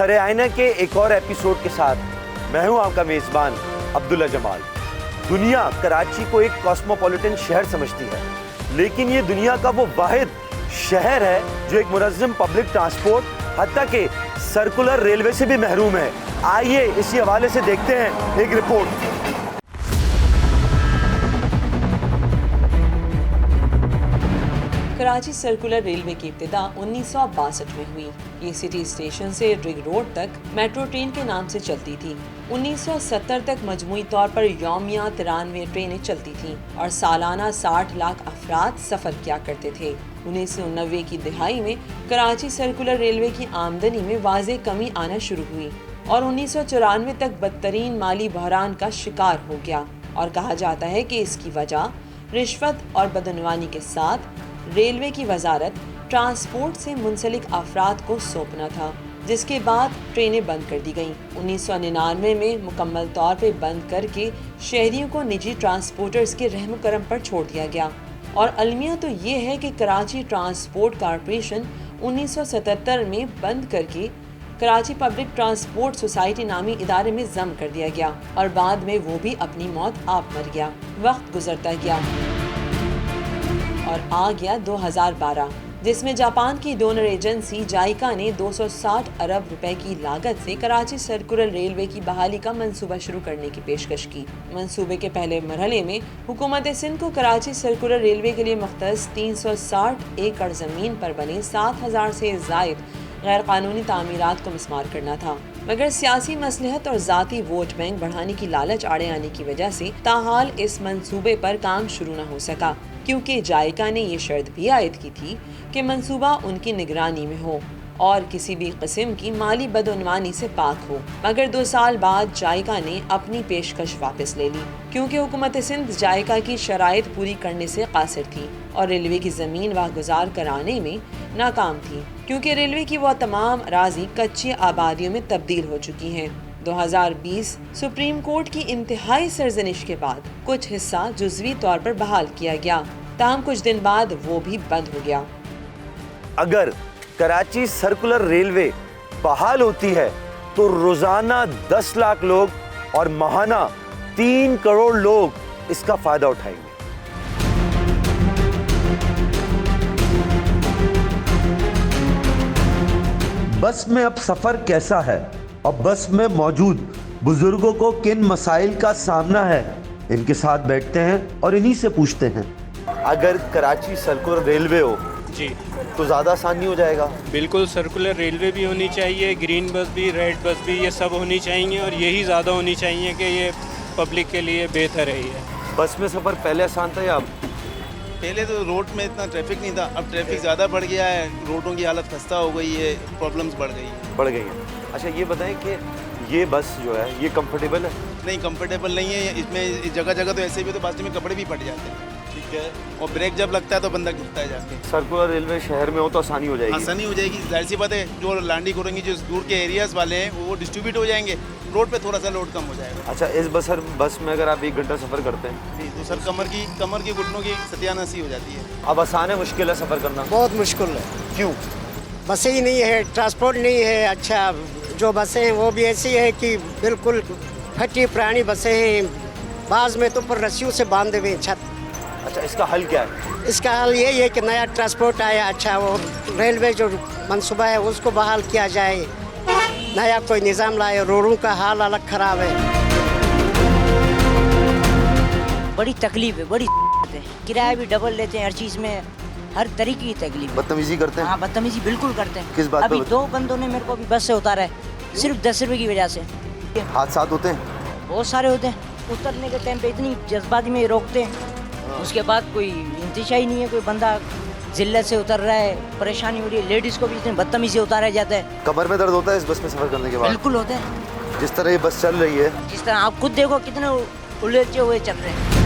सरे आईना के एक और एपिसोड के साथ मैं हूं आपका मेजबान अब्दुल्ला जमाल। दुनिया कराची को एक कॉस्मोपॉलिटन शहर समझती है, लेकिन ये दुनिया का वो वाहिद शहर है जो एक मुनज़्ज़म पब्लिक ट्रांसपोर्ट हत्ता के सर्कुलर रेलवे से भी महरूम है। आइए इसी हवाले से देखते हैं एक रिपोर्ट। कराची सर्कुलर रेलवे की इब्तिदा 1962 में हुई। ये सिटी स्टेशन से रिंग रोड तक मेट्रो ट्रेन के नाम से चलती थी। 1970 तक मजमूई तौर पर यौमिया 93 ट्रेनें चलती थीं और सालाना 60 लाख अफराद सफ़र किया करते थे। 1990 की दिहाई में कराची सर्कुलर रेलवे की आमदनी में वाज़े कमी आना शुरू हुई और 1994 तक बदतरीन माली बहरान का शिकार हो गया और कहा जाता है कि इसकी वजह रिश्वत और बदनवानी के साथ रेलवे की वजारत ट्रांसपोर्ट से मुंसलिक अफराद को सौंपना था, जिसके बाद ट्रेनें बंद कर दी गईं। 1999 में मुकम्मल तौर पे बंद करके शहरियों को निजी ट्रांसपोर्टर्स के रहम करम पर छोड़ दिया गया। और अलमिया तो ये है कि कराची ट्रांसपोर्ट कॉरपोरेशन 1977 में बंद करके कराची पब्लिक ट्रांसपोर्ट सोसाइटी नामी इदारे में जम कर दिया गया और बाद में वो भी अपनी मौत आप मर गया। वक्त गुजरता गया और आ गया 2012, जिसमें जापान की डोनर एजेंसी जाइका ने 260 अरब रुपए की लागत से कराची सर्कुलर रेलवे की बहाली का मंसूबा शुरू करने की पेशकश की। मंसूबे के पहले मरहले में हुकूमत सिंध को कराची सर्कुलर रेलवे के लिए मुख्तस 360 एकड़ ज़मीन पर बने 7000 से ज़ायद गैर कानूनी तामीरात को मिस्मार करना था, मगर सियासी मसलहत और ज़ाती वोट बैंक बढ़ाने की लालच आड़े आने की वजह से ताहाल इस मंसूबे पर काम शुरू न हो सका, क्योंकि जाइका ने ये शर्त भी आयद की थी कि मंसूबा उनकी निगरानी में हो और किसी भी किस्म की माली बदउनवानी से पाक हो। मगर 2 साल बाद जाइका ने अपनी पेशकश वापस ले ली, क्योंकि हुकूमत सिंध जाइका की शराइत पूरी करने से कासिर थी और रेलवे की ज़मीन वागुजार कराने में नाकाम थी, क्योंकि रेलवे की वह तमाम अराज़ी कच्ची आबादियों में तब्दील हो चुकी हैं। 2020 सुप्रीम कोर्ट की इंतहाई सरजनिश के बाद कुछ हिस्सा जुज़वी तौर पर बहाल किया गया, ताहम कुछ दिन बाद वो भी बंद हो गया। अगर कराची सर्कुलर रेलवे बहाल होती है तो रोजाना 10 लाख लोग और माहाना 3 करोड़ लोग इसका फायदा उठाएंगे। बस में अब सफर कैसा है और बस में मौजूद बुजुर्गों को किन मसाइल का सामना है, इनके साथ बैठते हैं और इन्हीं से पूछते हैं। अगर कराची सर्कुलर रेलवे हो जी तो ज़्यादा आसानी हो जाएगा। बिल्कुल, सर्कुलर रेलवे भी होनी चाहिए, ग्रीन बस भी, रेड बस भी, ये सब होनी चाहिए और यही ज़्यादा होनी चाहिए कि ये पब्लिक के लिए बेहतर है। ये बस में सफ़र पहले आसान था या अब? पहले तो रोड में इतना ट्रैफिक नहीं था, अब ट्रैफिक ज़्यादा बढ़ गया है, रोडों की हालत खस्ता हो गई है, प्रॉब्लम्स बढ़ गई है। अच्छा ये बताएं कि ये बस जो है ये कंफर्टेबल है? नहीं, कंफर्टेबल नहीं है। इसमें जगह जगह तो ऐसे भी तो बास्ते में कपड़े भी फट जाते हैं, ठीक है, और ब्रेक जब लगता है तो बंदा गिरता है जाके। सर्कुलर रेलवे शहर में हो तो आसानी हो जाएगी। आसानी हो जाएगी, जाहिर सी बात है। जो लांडी करेंगी, जो दूर के एरियाज़ वाले हैं वो डिस्ट्रीब्यूट हो जाएंगे, रोड पे थोड़ा सा लोड कम हो जाएगा। अच्छा, इस बस में अगर आप 1 घंटा सफ़र करते हैं तो सर कमर की घुटनों की सत्यानाशी हो जाती है। अब आसान है मुश्किल है सफ़र करना? बहुत मुश्किल है। क्यों? बसें ही नहीं है, ट्रांसपोर्ट नहीं है। अच्छा, जो बसें हैं वो भी ऐसी है कि बिल्कुल फटी पुरानी बसें हैं, बाज़ में तो पर रस्सियों से बांधे हुए छत। अच्छा, इसका हल क्या है? इसका हल यही है कि नया ट्रांसपोर्ट आया, अच्छा वो रेलवे जो मंसूबा है उसको बहाल किया जाए, नया कोई निज़ाम लाए। रोडों का हाल अलग ख़राब है, बड़ी तकलीफ है, बड़ी है। किराया भी डबल लेते हैं, हर चीज़ में हर तरीके की तकलीफ। बदतमीजी करते हैं? हाँ, बदतमीजी बिल्कुल करते हैं। किस बात पे? अभी 2 बंदों ने मेरे को अभी बस से उतारा है, सिर्फ 10 रुपये की वजह से। हादसात होते हैं? बहुत सारे होते हैं। उतरने के टाइम पे इतनी जज्बाती में रोकते हैं, उसके बाद कोई इंतशा ही नहीं है। कोई बंदा जिल्लत से उतर रहा है, परेशानी हो रही है, लेडीज़ को भी इतनी बदतमीजी से उतारा जाता है। कमर में दर्द होता है इस बस में सफ़र करने के बाद? बिल्कुल होते हैं। जिस तरह ये बस चल रही है, जिस तरह आप खुद देखो कितने उलझे हुए चल रहे हैं।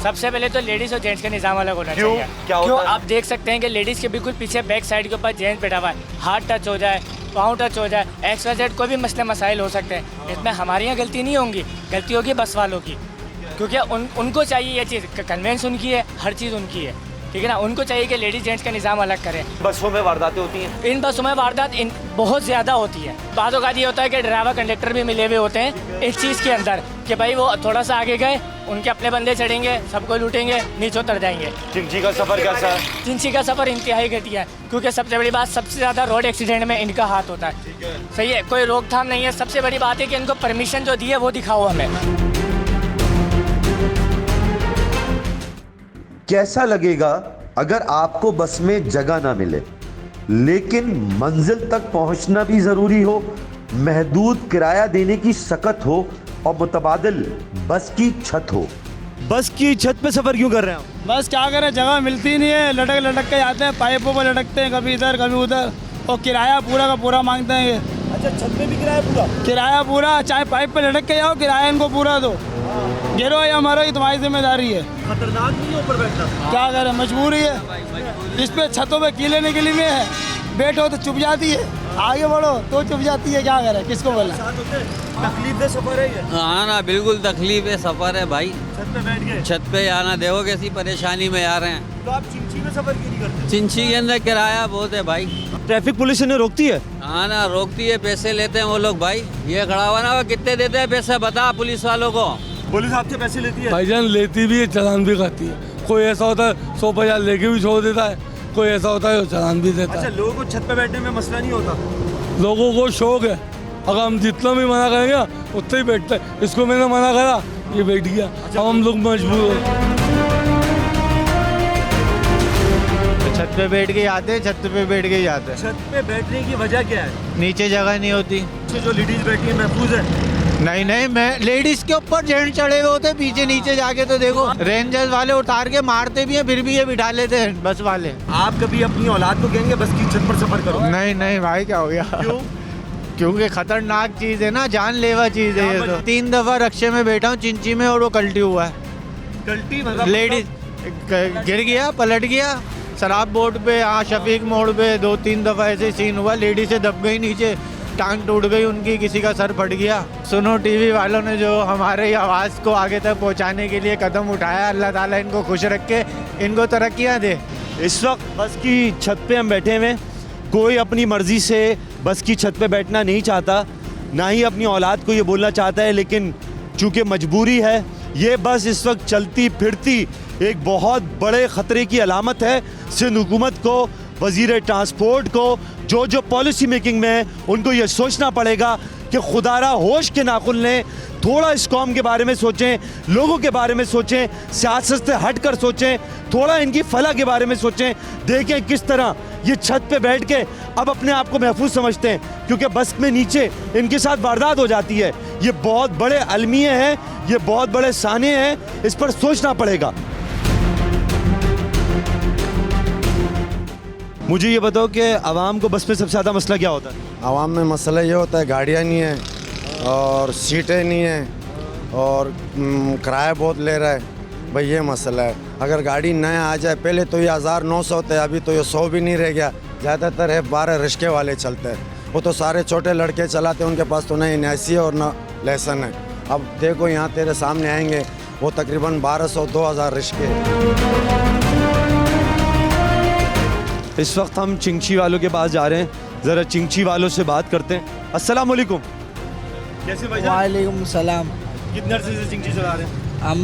सबसे पहले तो लेडीज और जेंट्स का निजाम अलग होना चाहिए। क्या होता है? आप देख सकते हैं कि लेडीज के बिल्कुल पीछे बैक साइड के ऊपर जेंट्स बैठा हुआ है, हाथ टच हो जाए, पाँव टच हो जाए, XYZ कोई भी मसले मसाइल हो सकते हैं। इसमें हमारी यहाँ गलती नहीं होंगी, गलती होगी बस वालों की, क्योंकि उनको चाहिए ये चीज़, कन्वेंस उनकी है, हर चीज़ उनकी है। ठीक है ना, उनको चाहिए कि लेडीज जेंट्स का निज़ाम अलग करें। बसों में वारदातें होती हैं। इन बसों में वारदात बहुत ज़्यादा होती है। बाज़ औक़ात ये होता है कि ड्राइवर कंडक्टर भी मिले हुए होते हैं इस चीज़ के अंदर कि भाई वो थोड़ा सा आगे गए, उनके अपने बंदे चढ़ेंगे, सबको लूटेंगे, नीचे उतर जाएंगे। चिंची का सफ़र कैसा है? चिंची का सफ़र इंतहाई घटिया है, क्योंकि सबसे बड़ी बात, सबसे ज़्यादा रोड एक्सीडेंट में इनका हाथ होता है। सही है, कोई रोकथाम नहीं है। सबसे बड़ी बात है कि इनको परमिशन जो दी है वो दिखाओ हमें। कैसा लगेगा अगर आपको बस में जगह ना मिले, लेकिन मंजिल तक पहुंचना भी जरूरी हो, महदूद किराया देने की सकत हो और मुतबादिल बस की छत हो? बस की छत पे सफ़र क्यों कर रहे हैं आप? बस क्या करें, जगह मिलती नहीं है, लटक लटक के जाते हैं, पाइपों पर लटकते हैं, कभी इधर कभी उधर, और किराया पूरा का पूरा मांगते हैं ये। अच्छा, छत पे भी किराया पूरा? किराया पूरा, चाहे पाइप पे लटक के जाओ, किराया इनको पूरा दो। गिरो या मरो, ये तुम्हारी जिम्मेदारी है। खतरनाक नहीं है ऊपर बैठना? क्या करें, मजबूरी है। इस पे छतों पे कीले निकली में है, बैठो तो चुप जाती है, आगे बढ़ो तो चुप जाती है। क्या करें, किसको बोला? तकलीफ दे सफ़र है ये? हाँ ना, बिल्कुल तकलीफ है सफ़र है भाई। छत पे बैठ गए? छत पे आना देखो कैसी परेशानी में आ रहे हैं। तो आप चिंची में सफ़र क्यों नहीं करते? चिंची के अंदर किराया बहुत है भाई। ट्रैफिक पुलिस ने रोकती है? हाँ ना, रोकती है, पैसे लेते हैं वो लोग भाई। ये खड़ा हुआ ना, वो कितने देते हैं पैसे बता पुलिस वालों को? पुलिस आपसे पैसे लेती है? भाईजान लेती भी है, चालान भी खाती है। कोई ऐसा होता है 100-50 लेके भी छोड़ देता है, कोई ऐसा होता है चालान भी देता है। अच्छा, लोगों को छत पे बैठने में मसला नहीं होता? लोगों को शौक है, अगर हम जितना भी मना करेंगे उतना ही बैठते हैं। इसको मैंने मना करा, ये बैठ गया। अब हम लोग मजबूर हो। छत पे बैठ के आते हैं, छत पे बैठ के जाते हैं। छत पे बैठने की वजह क्या है? नीचे जगह नहीं होती। जो लेडीज बैठी है महफूज है? नहीं नहीं, मैं लेडीज के ऊपर जेंट्स चढ़े हुए होते, पीछे नीचे जाके तो देखो, रेंजर्स वाले उतार के मारते भी हैं, फिर भी ये बिठा लेते हैं बस वाले। आप कभी अपनी औलाद को कहेंगे बस की छत पर सफ़र करो? नहीं नहीं भाई, क्या हो गया? क्यों? क्योंकि खतरनाक चीज़ है ना, जानलेवा चीज़ है ये तो। 3 दफ़ा रक्शे में बैठा हूँ चिंची में, और वो कल्टी हुआ है। कल्टी मतलब? लेडीज गिर गया, पलट गया शराब बोर्ड पे, हाँ शफीक मोड़ पे 2-3 दफ़ा ऐसे सीन हुआ। लेडीज से दब गई नीचे, टांग टूट गई उनकी, किसी का सर फट गया। सुनो टीवी वालों ने जो हमारे आवाज़ को आगे तक पहुंचाने के लिए कदम उठाया, अल्लाह ताला इनको खुश रख के इनको तरक्कियां दे। इस वक्त बस की छत पे हम बैठे हुए, कोई अपनी मर्ज़ी से बस की छत पे बैठना नहीं चाहता, ना ही अपनी औलाद को ये बोलना चाहता है, लेकिन चूँकि मजबूरी है, ये बस इस वक्त चलती फिरती एक बहुत बड़े ख़तरे की अलामत है। सिंध हुकूमत को, वज़ीर ट्रांसपोर्ट को, जो पॉलिसी मेकिंग में है, उनको ये सोचना पड़ेगा कि खुदारा होश के नाखुन लें, थोड़ा इस कौम के बारे में सोचें, लोगों के बारे में सोचें, सियासत से हट कर सोचें, थोड़ा इनकी फलाह के बारे में सोचें। देखें किस तरह ये छत पे बैठ के अब अपने आप को महफूज समझते हैं, क्योंकि बस में नीचे इनके साथ वारदात हो जाती है। ये बहुत बड़े अलमिये हैं, ये बहुत बड़े साने हैं, इस पर सोचना पड़ेगा। मुझे ये बताओ कि आवाम को बस में सबसे ज़्यादा मसला क्या होता है? आवाम में मसला ये होता है, गाड़ियाँ नहीं हैं और सीटें नहीं हैं और किराया बहुत ले रहा है भाई, ये मसला है। अगर गाड़ी नया आ जाए, पहले तो ये 1900 थे, अभी तो ये 100 भी नहीं रह गया। ज़्यादातर है 12 रिश्के वाले चलते हैं, वो तो सारे छोटे लड़के चलाते हैं, उनके पास तो ना NIC है और ना लाइसेंस है। अब देखो यहाँ तेरे सामने आएंगे, वो तकरीबन 1200-2000 रिश्के। इस वक्त हम चिंची वालों के पास जा रहे हैं, ज़रा चिंची वालों से बात करते हैं। अस्सलाम वालेकुम। कैसे भाई? वालेकुम सलाम। कितने अरसे से चिंची चला रहे हैं? हम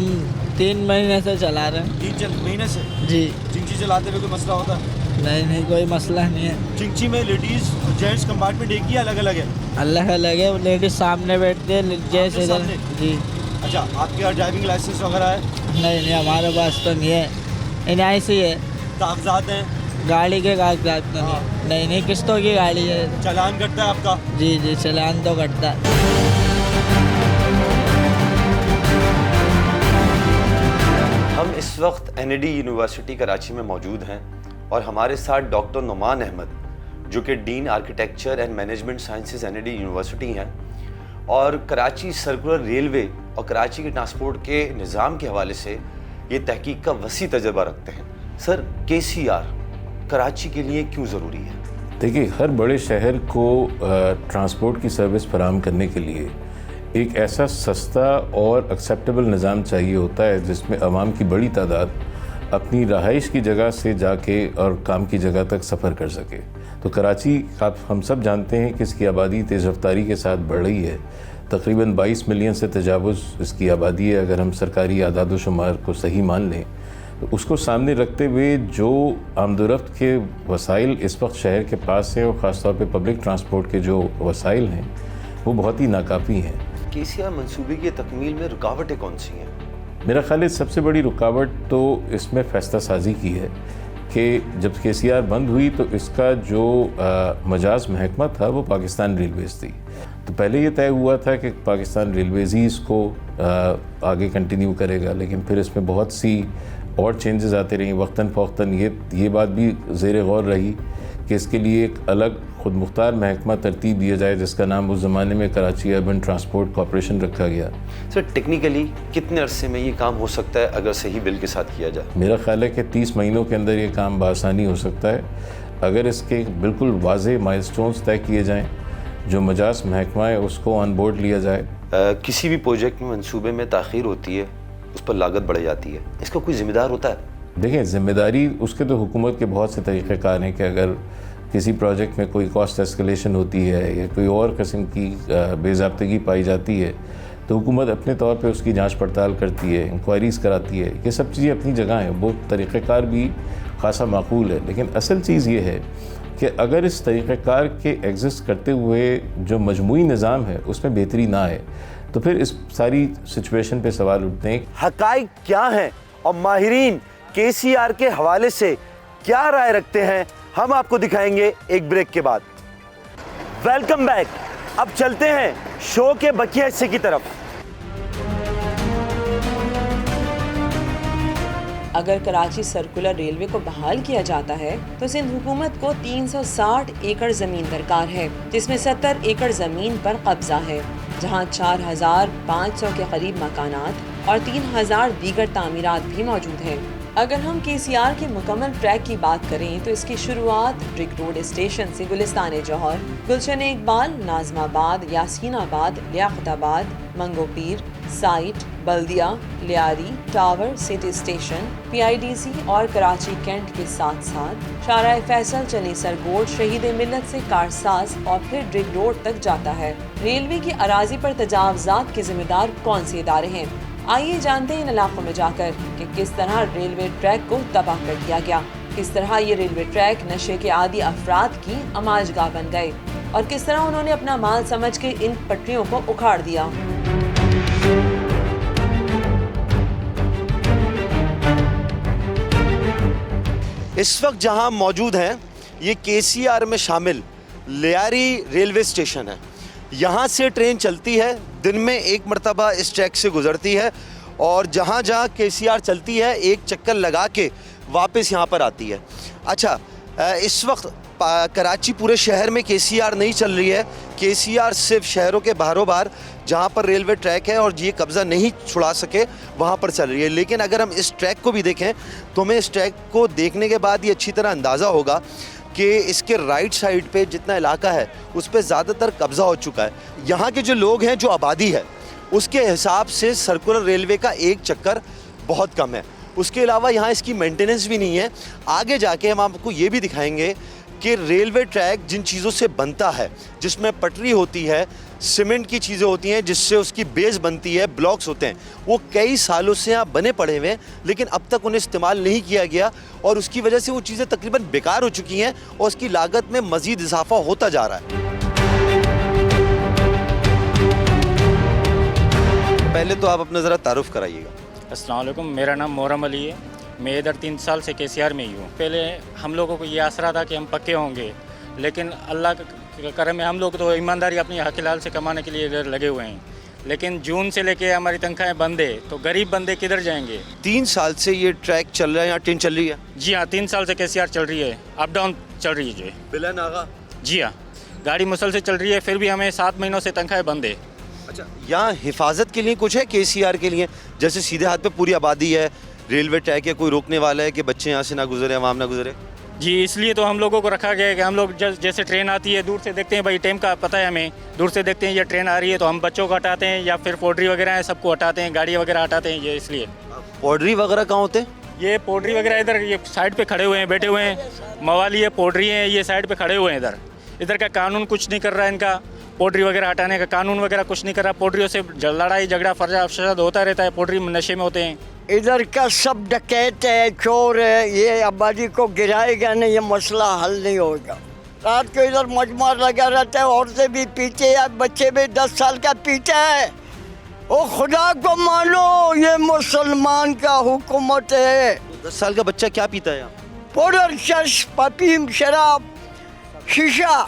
3 महीने से चला रहे हैं। 3 महीने से? जी। चिंची चलाते हुए कोई मसला होता है? नहीं, कोई मसला नहीं है। चिंची में लेडीज़ जेंट्स कंपार्टमेंट एक ही अलग अलग है? अलग अलग है, लेडीज सामने बैठते हैं, जेंट्स इधर। जी। अच्छा, आपके यहाँ ड्राइविंग लाइसेंस वगैरह है? नहीं, हमारे पास तो नहीं है। NIC है। कागजात हैं? गाड़ी के कागजात तो नहीं, किस्तों की गाड़ी है। चालान कटता है आपका? जी, चालान तो कटता है। हम इस वक्त NAD यूनिवर्सिटी कराची में मौजूद हैं और हमारे साथ डॉक्टर नुमान अहमद, जो कि dean architecture and management sciences NAD university हैं और कराची सर्कुलर रेलवे और कराची के ट्रांसपोर्ट के निज़ाम के हवाले से ये तहकीक का वसी तजर्बा रखते हैं। सर, KCR कराची के लिए क्यों ज़रूरी है? देखिए, हर बड़े शहर को ट्रांसपोर्ट की सर्विस फराहम करने के लिए एक ऐसा सस्ता और एक्सेप्टेबल निज़ाम चाहिए होता है जिसमें आवाम की बड़ी तादाद अपनी रहाइश की जगह से जाके और काम की जगह तक सफ़र कर सके। तो कराची हम सब जानते हैं कि इसकी आबादी तेज़ रफ्तारी के साथ बढ़ रही है। तकरीबन 22 मिलियन से तजावुज़ इसकी आबादी है, अगर हम सरकारी आदाद शुमार को सही मान लें। तो उसको सामने रखते हुए जो आमदोरफ्त के वसाइल इस वक्त शहर के पास हैं और ख़ास तौर पे पब्लिक ट्रांसपोर्ट के जो वसाइल हैं वो बहुत ही नाकाफ़ी हैं। केसीआर मंसूबे की तकमील में रुकावटें कौन सी हैं? मेरा ख्याल है सबसे बड़ी रुकावट तो इसमें फ़ैसला साजी की है कि जब केसीआर बंद हुई तो इसका जो मजाज महकमा था वो पाकिस्तान रेलवेज़ थी। तो पहले ये तय हुआ था कि पाकिस्तान रेलवेज़ ही इसको आगे कंटिन्यू करेगा, लेकिन फिर इसमें बहुत सी और चेंजेस आते रही। वक्तन फ़वक्तन ये बात भी ज़ेर गौर रही कि इसके लिए एक अलग खुद मुख्तार महकमा तरतीब दिया जाए, जिसका नाम उस ज़माने में कराची अर्बन ट्रांसपोर्ट कॉरपोरेशन रखा गया। सर, टेक्निकली कितने अरसे में ये काम हो सकता है अगर सही बिल के साथ किया जाए? मेरा ख्याल है कि 30 महीनों के अंदर ये काम बआसानी हो सकता है, अगर इसके बिल्कुल वाज़ेह माइलस्टोन्स तय किए जाएँ, जो मजाज महकमा है उसको ऑन बोर्ड लिया जाए। किसी भी प्रोजेक्ट में मंसूबे में ताख़ीर होती है, उस पर लागत बढ़ जाती है, इसका कोई ज़िम्मेदार होता है? देखिए, ज़िम्मेदारी उसके तो हुकूमत के बहुत से तरीक़ेकार हैं कि अगर किसी प्रोजेक्ट में कोई कॉस्ट एस्केलेशन होती है या कोई और किस्म की बेज़ाब्तगी पाई जाती है तो हुकूमत अपने तौर पे उसकी जांच पड़ताल करती है, इंक्वायरीज़ कराती है। ये सब चीज़ें अपनी जगह हैं, वो तरीक़ेकार भी खासा माकूल है। लेकिन असल चीज़ ये है कि अगर इस तरीक़ेकार के एग्जिस्ट करते हुए जो मजमूई निज़ाम है उसमें बेहतरी ना आए तो फिर इस सारी सिचुएशन पे सवाल उठते हैं। हक़ाइक़ क्या हैं और माहिरीन केसीआर के हवाले से क्या राय रखते हैं, हम आपको दिखाएंगे एक ब्रेक के बाद। Welcome back. अब चलते हैं शो के बकिया हिस्से की तरफ। अगर कराची सर्कुलर रेलवे को बहाल किया जाता है तो सिंध हुकूमत को 360 एकड़ ज़मीन दरकार है, जिसमें 70 एकड़ ज़मीन पर कब्जा है, जहां 4500 के करीब मकानात और 3000 दीगर तामीरात भी मौजूद हैं। अगर हम केसीआर के मुकम्मल ट्रैक की बात करें तो इसकी शुरुआत रिंग रोड स्टेशन से Gulistan Jauhar, Gulshan Iqbal, Nazimabad, Yaseenabad, Liaquatabad, Manghopir, site, Baldia, Lyari, tower, city station, PIDC और कराची कैंट के साथ साथ शाहराह फैसल, चनेसर गोड, शहीद मिल्लत से कारसाज और फिर रिंग रोड तक जाता है। रेलवे की अराजी पर तजावुज़ात के जिम्मेदार कौन से इदारे हैं? आइए जानते हैं इन इलाकों में जाकर कि किस तरह रेलवे ट्रैक को तबाह कर दिया गया, किस तरह ये रेलवे ट्रैक नशे के आदी अफराद की अमाजगाह बन गए और किस तरह उन्होंने अपना माल समझ के इन पटरियों को उखाड़ दिया। इस वक्त जहां मौजूद हैं ये केसीआर में शामिल लियारी रेलवे स्टेशन है। यहाँ से ट्रेन चलती है, दिन में एक मरतबा इस ट्रैक से गुजरती है और जहाँ जहाँ केसीआर चलती है एक चक्कर लगा के वापस यहाँ पर आती है। अच्छा, इस वक्त कराची पूरे शहर में केसीआर नहीं चल रही है। केसीआर सिर्फ शहरों के बाहरों बाहर जहाँ पर रेलवे ट्रैक है और ये कब्ज़ा नहीं छुड़ा सके वहाँ पर चल रही है। लेकिन अगर हम इस ट्रैक को भी देखें तो हमें इस ट्रैक को देखने के बाद ये अच्छी तरह अंदाज़ा होगा कि इसके राइट साइड पे जितना इलाका है उस पर ज़्यादातर कब्ज़ा हो चुका है। यहाँ के जो लोग हैं, जो आबादी है, उसके हिसाब से सर्कुलर रेलवे का एक चक्कर बहुत कम है। उसके अलावा यहाँ इसकी मेंटेनेंस भी नहीं है। आगे जाके हम आपको ये भी दिखाएंगे कि रेलवे ट्रैक जिन चीज़ों से बनता है, जिसमें पटरी होती है, सीमेंट की चीज़ें होती हैं जिससे उसकी बेस बनती है, ब्लॉक्स होते हैं, वो कई सालों से यहाँ बने पड़े हुए हैं लेकिन अब तक उन्हें इस्तेमाल नहीं किया गया और उसकी वजह से वो चीज़ें तकरीबन बेकार हो चुकी हैं और उसकी लागत में मज़ीद इजाफा होता जा रहा है। पहले तो आप अपना ज़रा तारुफ कराइएगा। अस्सलाम वालेकुम, मेरा नाम मोहरम अली है। मैं इधर 3 साल से केसीआर में ही हूँ। पहले हम लोगों को ये आसरा था कि हम पक्के होंगे, लेकिन अल्लाह का करम है हम लोग तो ईमानदारी अपनी हक हलाल से कमाने के लिए इधर लगे हुए हैं। लेकिन जून से लेके हमारी तनख्वाहें बंद है, तो गरीब बंदे किधर जाएंगे? 3 साल से ये ट्रैक चल रहा है, यहाँ ट्रेन चल रही है? जी हाँ, 3 साल से केसीआर चल रही है, अप डाउन चल रही है जी। बिला नागा? जी हाँ, गाड़ी मुसल से चल रही है, फिर भी हमें 7 महीनों से तनख्वाहें बंद है। अच्छा, यहाँ हिफाजत के लिए कुछ है केसीआर के लिए? जैसे सीधे हाथ पे पूरी आबादी है, रेलवे ट्रैक है, कोई रोकने वाला है कि बच्चे यहाँ से ना गुजरे, आवाम ना गुजरे? जी, इसलिए तो हम लोगों को रखा गया है कि हम लोग जैसे ट्रेन आती है दूर से देखते हैं, भाई टाइम का पता है हमें, दूर से देखते हैं ये ट्रेन आ रही है तो हम बच्चों को हटाते हैं या फिर पोड्री वगैरह है सबको हटाते हैं, गाड़ी वगैरह हटाते हैं, ये इसलिए। पोड्री वगैरह कहाँ होते हैं? ये पोल्ट्री वगैरह इधर ये साइड पे खड़े हुए हैं, बैठे हुए हैं, मवाली है, पोल्ट्री हैं, ये साइड पे खड़े हुए हैं इधर। इधर का कानून कुछ नहीं कर रहा है इनका, पोल्ट्री वगैरह हटाने का कानून वगैरह कुछ नहीं कर रहा। पोल्ट्रियों से लड़ाई झगड़ा फसाद होता रहता है, पोल्ट्री नशे में होते हैं। इधर का सब डकैत है, चोर है, ये आबादी को गिराएगा नहीं, ये मसला हल नहीं होगा। रात को इधर मजमार लगा रहता है, औरतें भी पीछे है, बच्चे भी 10 साल का पीछे है। ओ खुदा को मानो, ये मुसलमान का हुकूमत है। 10 साल का बच्चा क्या पीता है यहाँ? पाउडर, शश, पपीम, शराब, शीशा।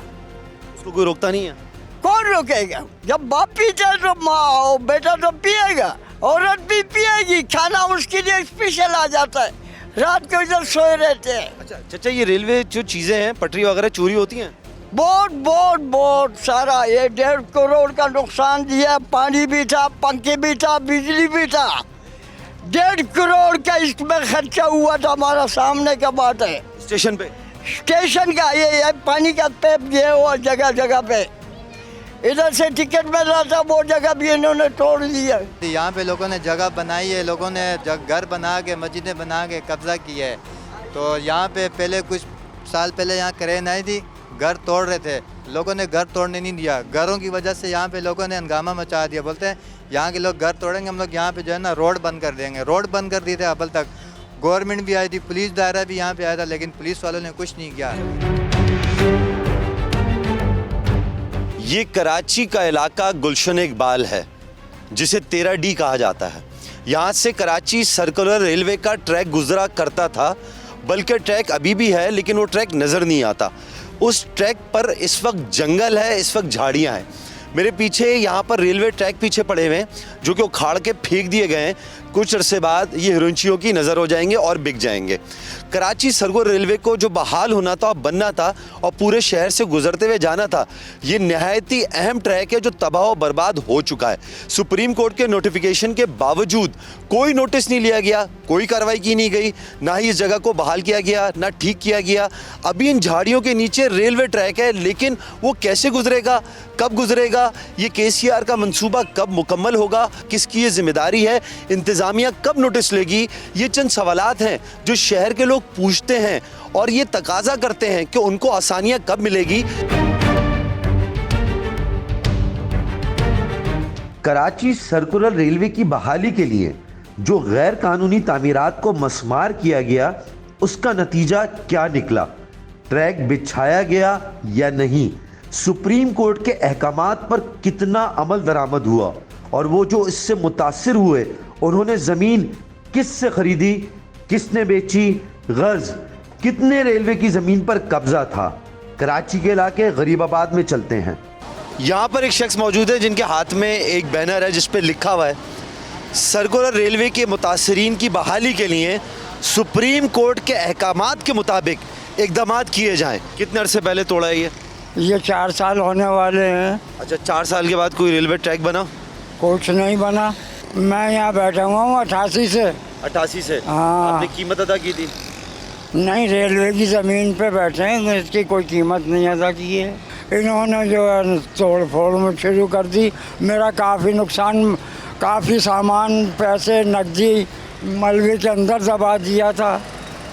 उसको कोई रोकता नहीं है? कौन रोकेगा? जब बाप पीता है तो माँ बेटा तो पिएगा, औरत भी पिएगी। खाना उसके लिए स्पेशल आ जाता है, रात को इधर सोए रहते हैं। अच्छा चाचा, ये रेलवे जो चीज़ें हैं, पटरी वगैरह चोरी होती हैं? बहुत बहुत बहुत सारा। ये 1.5 करोड़ का नुकसान दिया। पानी भी था, पंखे भी था, बिजली भी था। 1.5 करोड़ का इसमें खर्चा हुआ था। हमारा सामने का बात है। स्टेशन पे? स्टेशन का ये पानी का पैप ये हुआ जगह जगह पे। इधर से टिकट मिल रहा था, वो जगह भी इन्होंने तोड़ दिया। यहाँ पे लोगों ने जगह बनाई है, लोगों ने घर बना के, मस्जिदें बना के कब्जा किया है। तो यहाँ पे पहले कुछ साल पहले यहाँ क्रेन आई थी, घर तोड़ रहे थे, लोगों ने घर तोड़ने नहीं दिया। घरों की वजह से यहाँ पे लोगों ने हंगामा मचा दिया। बोलते हैं यहाँ के लोग घर तोड़ेंगे, हम लोग यहाँ पे जो है ना रोड बंद कर देंगे। रोड बंद कर दिए थे अबल तक। गवर्नमेंट भी आई थी, पुलिस दायरा भी यहाँ पे आया था, लेकिन पुलिस वालों ने कुछ नहीं किया। ये कराची का इलाका गुलशन इकबाल है, जिसे 13D कहा जाता है। यहाँ से कराची सर्कुलर रेलवे का ट्रैक गुजरा करता था, बल्कि ट्रैक अभी भी है, लेकिन वो ट्रैक नज़र नहीं आता। उस ट्रैक पर इस वक्त जंगल है, इस वक्त झाड़ियाँ हैं। मेरे पीछे यहाँ पर रेलवे ट्रैक पीछे पड़े हुए हैं, जो कि उखाड़ के फेंक दिए गए हैं। कुछ अरसे बाद ये हिरोइंचियों की नज़र हो जाएंगे और बिक जाएंगे। कराची सर्कुलर रेलवे को जो बहाल होना था, बनना था और पूरे शहर से गुजरते हुए जाना था, ये नहायत ही अहम ट्रैक है जो तबाह और बर्बाद हो चुका है। सुप्रीम कोर्ट के नोटिफिकेशन के बावजूद कोई नोटिस नहीं लिया गया, कोई कार्रवाई की नहीं गई, ना ही इस जगह को बहाल किया गया, ना ठीक किया गया। अभी इन झाड़ियों के नीचे रेलवे ट्रैक है, लेकिन वो कैसे गुजरेगा, कब गुजरेगा, ये KCR का मंसूबा कब मुकम्मल होगा, किसकी ये जिम्मेदारी है, इंतज़ामिया कब नोटिस लेगी, ये चंद सवालात हैं जो शहर के लोग पूछते हैं और ये तकाजा करते हैं कि उनको आसानियां कब मिलेगी। कराची सर्कुलर रेलवे की बहाली के लिए जो गैर कानूनी तामीरात को मस्मार किया गया, उसका नतीजा क्या निकला? ट्रैक बिछाया गया या नहीं? सुप्रीम कोर्ट के अहकामात पर कितना अमल दरामद हुआ? और वो जो इससे मुतासिर हुए, उन्होंने ज़मीन किससे खरीदी, किसने बेची, गर्ज कितने रेलवे की ज़मीन पर कब्जा था? कराची के इलाके गरीबाबाद में चलते हैं। यहाँ पर एक शख्स मौजूद है जिनके हाथ में एक बैनर है जिस पर लिखा हुआ है सर्कुलर रेलवे के मुतासरीन की बहाली के लिए सुप्रीम कोर्ट के अहकामात के मुताबिक इकदाम किए जाएं। कितने अरसे पहले तोड़ा है ये 4 साल होने वाले हैं। अच्छा, 4 साल के बाद कोई रेलवे ट्रैक बना? कुछ नहीं बना। मैं यहाँ बैठा हुआ हूँ 88 से। 88 से? हाँ। आपने कीमत अदा की थी? नहीं, रेलवे की ज़मीन पे बैठे हैं, इसकी कोई कीमत नहीं अदा की है। इन्होंने जो है तोड़ फोड़ में शुरू कर दी। मेरा काफ़ी नुकसान, काफ़ी सामान, पैसे, नकदी मलबे के अंदर दबा दिया था।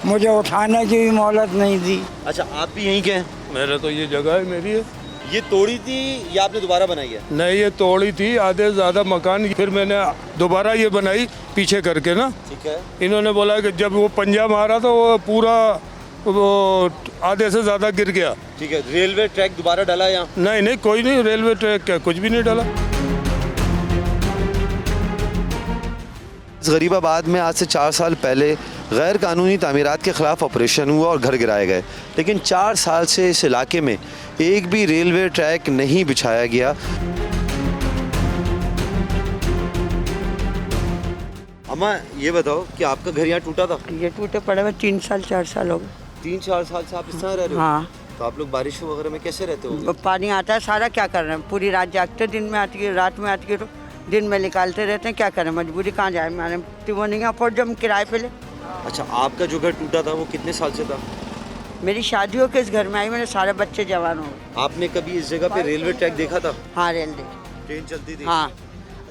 मुझे उठाने की भी मोहलत नहीं दी। अच्छा, आप भी यहीं के हैं? मेरा तो ये जगह है मेरी है। ये तोड़ी थी या आपने दोबारा बनाई है? नहीं, ये तोड़ी थी आधे ज़्यादा मकान, फिर मैंने दोबारा ये बनाई पीछे करके ना। ठीक है। इन्होंने बोला कि जब वो पंजा मारा तो वो पूरा वो आधे से ज़्यादा गिर गया। ठीक है, रेलवे ट्रैक दोबारा डाला यहाँ? नहीं नहीं, कोई नहीं, रेलवे ट्रैक क्या कुछ भी नहीं डाला। गरीबाबाद में आज से 4 साल पहले गैर कानूनी तामीरात के ख़िलाफ़ ऑपरेशन हुआ और घर गिराए गए, लेकिन 4 साल से इस इलाके में एक भी रेलवे ट्रैक नहीं बिछाया गया। अम्मा, ये बताओ कि आपका घर यहाँ टूटा था? ये टूटे पड़े हुए 3 साल 4 साल हो गए। 3-4 साल से आप इस तरह रह रहे हो? हाँ। तो आप लोग बारिश वगैरह में कैसे रहते हो? पानी आता है सारा, क्या कर रहे हैं, पूरी रात जागते, दिन में आती है, रात में आती है, तो दिन में निकालते रहते हैं। क्या करें, मजबूरी, कहाँ जाए, मैंने वो नहीं अफोर्ड जब हम किराए पे ले। अच्छा, आपका जो घर टूटा था वो कितने साल से था? मेरी शादी हो के इस घर में आई, मेरे सारे बच्चे जवान हो गए। आपने कभी इस जगह पे रेलवे ट्रैक देखा था? हाँ, रेल देखी, ट्रेन चलती थी? हाँ।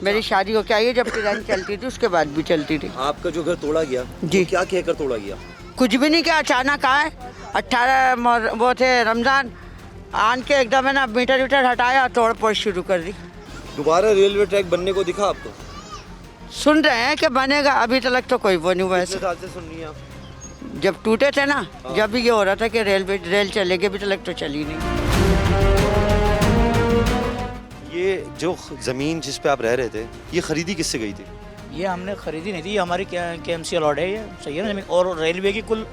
मेरी शादी होके आई है, जब ट्रेन चलती थी उसके बाद भी चलती थी। आपका जो घर तोड़ा गया जी, तो क्या कहकर तोड़ा गया? कुछ भी नहीं किया, अचानक आए 18 वो थे रमज़ान, आन के एकदम है ना मीटर वीटर हटाया, तोड़ फोड़ शुरू कर दी। दोबारा रेलवे ट्रैक बनने को दिखा आपको? सुन रहे हैं कि बनेगा, अभी तक तो कोई वो नहीं हुआ। कितने साल से सुन रही हैं आप? जब टूटे थे ना, जब भी ये हो रहा था कि रेल चलेगी, अभी तक तो चली नहीं। ये जो ज़मीन जिस पे आप रह रहे थे, ये खरीदी किससे गई थी? ये हमने खरीदी नहीं थी, ये हमारी KMC अलॉट है, ये सही है ना जमीन। और रेलवे की कुल